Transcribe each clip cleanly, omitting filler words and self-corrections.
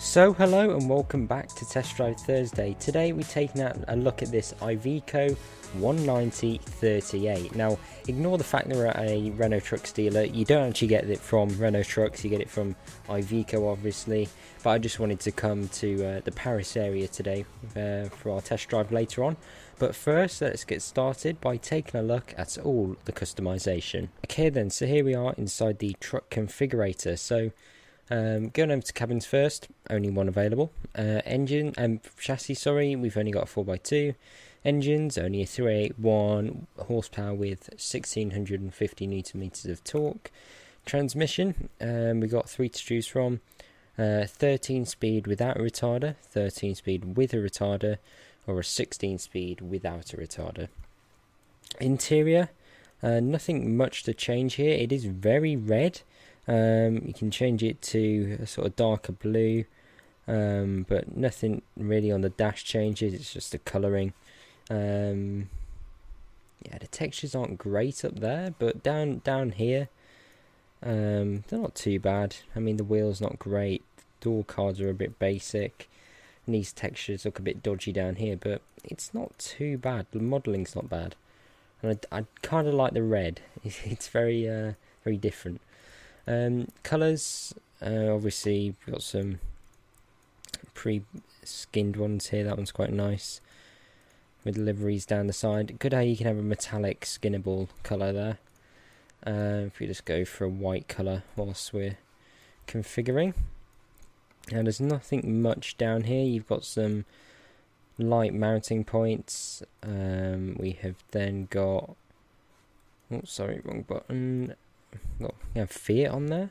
So hello and welcome back to Test Drive Thursday. Today we're taking a look at this Iveco 190-38. Now ignore the fact that we're at a Renault Trucks dealer. You don't actually get it from Renault Trucks, you get it from Iveco obviously. But I just wanted to come to the Paris area today for our test drive later on. But first let's get started by taking a look at all the customization. Okay then, so here we are inside the truck configurator. So going over to cabins first, only one available. Engine and chassis, sorry, we've only got a 4x2. Engines, only a 381 horsepower with 1650 newton meters of torque. Transmission, we've got 3 to choose from. 13 speed without a retarder, 13 speed with a retarder, or a 16 speed without a retarder. Interior, nothing much to change here. It is very red. You can change it to a sort of darker blue, but nothing really on the dash changes. It's just the colouring. Yeah, the textures aren't great up there, but down here, they're not too bad. I mean, the wheel's not great. Door cards are a bit basic, and these textures look a bit dodgy down here, but it's not too bad. The modelling's not bad, and I kind of like the red. It's very very different. Colours, obviously we've got some pre-skinned ones here. That one's quite nice with liveries down the side. Good how you can have a metallic skinnable colour there. If we just go for a white colour whilst we're configuring. Now there's nothing much down here. You've got some light mounting points. We have then got, oh sorry, wrong button. Got, you have Fiat on there.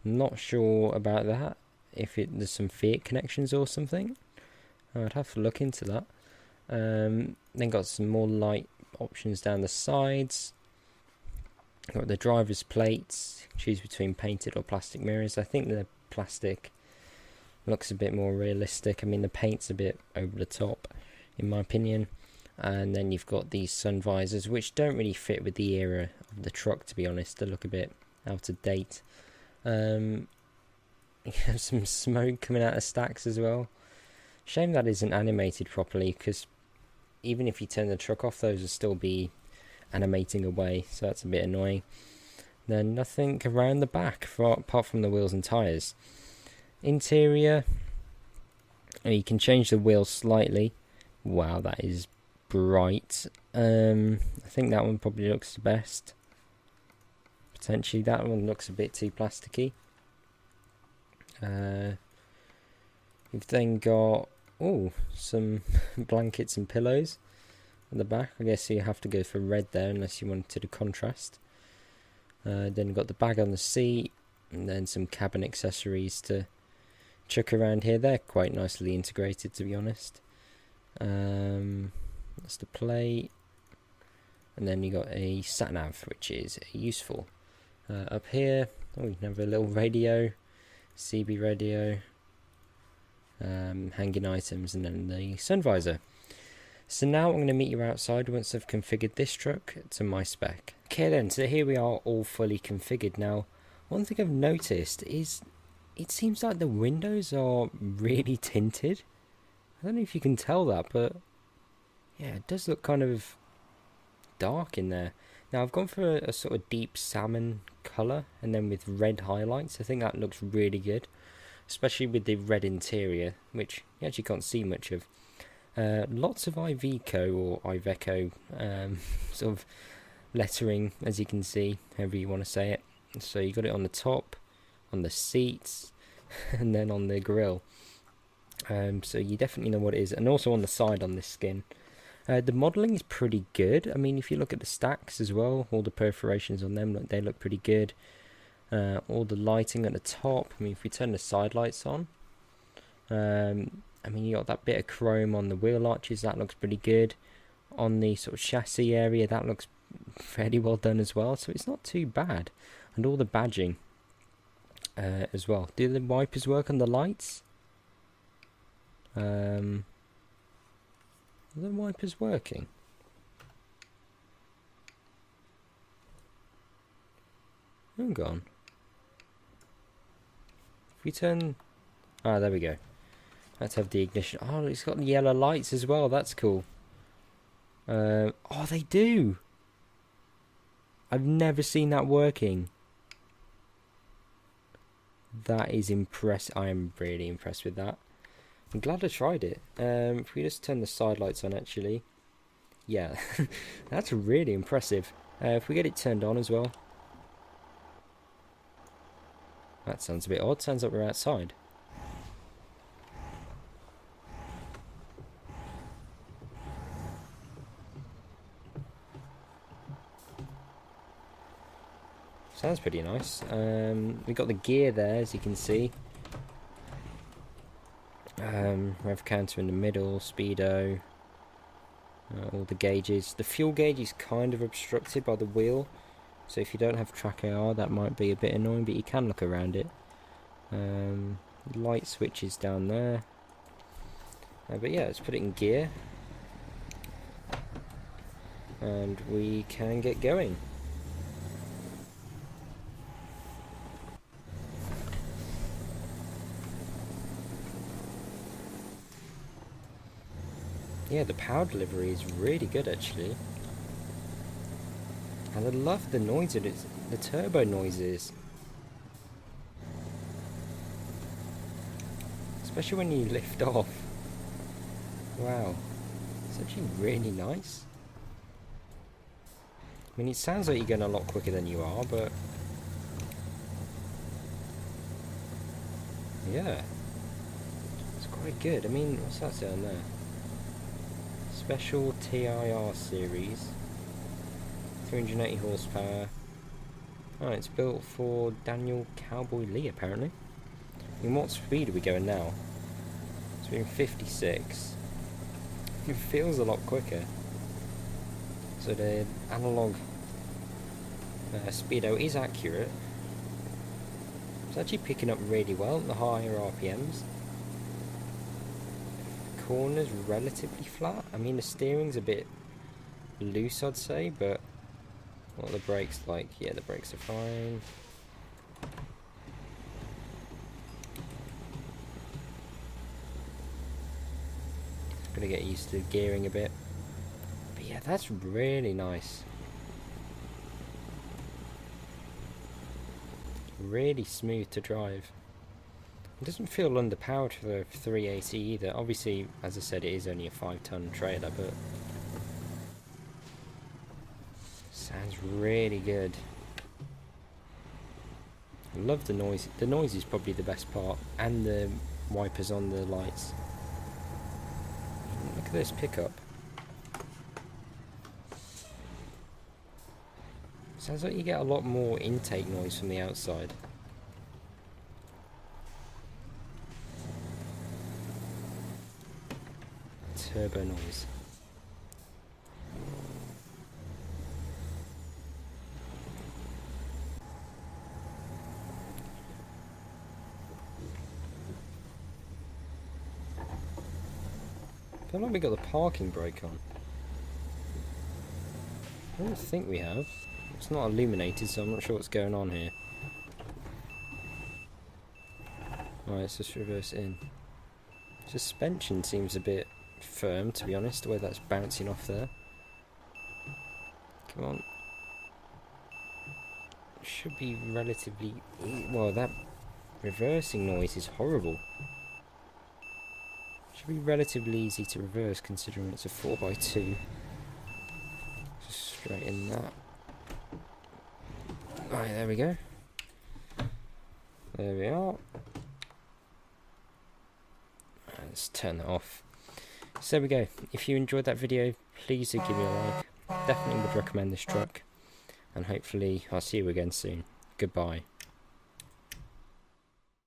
Not sure about that. If there's some Fiat connections or something, I'd have to look into that. Then got some more light options down the sides. Got the driver's plates. Choose between painted or plastic mirrors. I think the plastic looks a bit more realistic. I mean, the paint's a bit over the top, in my opinion. And then you've got these sun visors, which don't really fit with the era of the truck, to be honest. They look a bit out of date. You have some smoke coming out of stacks as well. Shame that isn't animated properly, because even if you turn the truck off, those will still be animating away, so that's a bit annoying. Then nothing around the back, apart from the wheels and tyres. Interior, you can change the wheels slightly. Wow, that is bright. I think that one probably looks the best. Potentially that one looks a bit too plasticky. We've then got some blankets and pillows at the back. I guess you have to go for red there unless you wanted a contrast. Then you've got the bag on the seat, and then some cabin accessories to chuck around here. They're quite nicely integrated, to be honest. That's the plate, and then you got a sat nav, which is useful. Up here, you can have a little radio, CB radio, hanging items, and then the sun visor. So now I'm going to meet you outside once I've configured this truck to my spec. Okay then, so here we are all fully configured. Now, one thing I've noticed is it seems like the windows are really tinted. I don't know if you can tell that, but yeah, it does look kind of dark in there. Now I've gone for a sort of deep salmon colour, and then with red highlights. I think that looks really good, especially with the red interior, which you actually can't see much of. Lots of Iveco or Iveco sort of lettering, as you can see, however you want to say it. So you got it on the top, on the seats, and then on the grille. So you definitely know what it is, and also on the side on this skin. The modelling is pretty good. I mean, if you look at the stacks as well, all the perforations on them, they look pretty good. All the lighting at the top, I mean, if we turn the side lights on, I mean, you got that bit of chrome on the wheel arches, that looks pretty good. On the sort of chassis area, that looks fairly well done as well, so it's not too bad. And all the badging as well. Do the wipers work on the lights? Are the wipers working? Hang on. If we turn Ah, there we go. Let's have the ignition. Oh, it's got yellow lights as well. That's cool. Oh, they do. I've never seen that working. That is impressive. I am really impressed with that. I'm glad I tried it. If we just turn the side lights on, actually. Yeah, that's really impressive. If we get it turned on as well. That sounds a bit odd. Sounds like we're outside. Sounds pretty nice. We got the gear there, as you can see. Rev counter in the middle, speedo, all the gauges. The fuel gauge is kind of obstructed by the wheel, so if you don't have Trackir, that might be a bit annoying, but you can look around it. Light switches down there. But yeah, let's put it in gear, and we can get going. Yeah, the power delivery is really good actually. And I love the noise it is, the turbo noises. Especially when you lift off. Wow. It's actually really nice. I mean, it sounds like you're going a lot quicker than you are, but... yeah. It's quite good. I mean, what's that say on there? Special TIR series, 380 horsepower. Oh, it's built for Daniel Cowboy Lee apparently. In what speed are we going now? It's been 56. It feels a lot quicker. So the analog speedo is accurate. It's actually picking up really well at the higher RPMs. Corners relatively flat. I mean, the steering's a bit loose, I'd say, but what are the brakes like? Yeah, the brakes are fine. Gonna get used to the gearing a bit, but yeah, that's really nice. Really smooth to drive. It doesn't feel underpowered for the 380 either. Obviously, as I said, it is only a 5-ton trailer, but sounds really good. I love the noise. The noise is probably the best part, and the wipers on the lights. Look at this pickup. Sounds like you get a lot more intake noise from the outside. Turbo noise. I feel like we got the parking brake on. I don't think we have. It's not illuminated, so I'm not sure what's going on here. Right, let's just reverse in. Suspension seems a bit firm, to be honest, the way that's bouncing off there. Come on. Should be relatively... well, that reversing noise is horrible. Should be relatively easy to reverse considering it's a 4x2. Just straighten that. Right, there we go. There we are. Let's turn that off. So there we go. If you enjoyed that video, please do give me a like. Definitely would recommend this truck. And hopefully I'll see you again soon. Goodbye.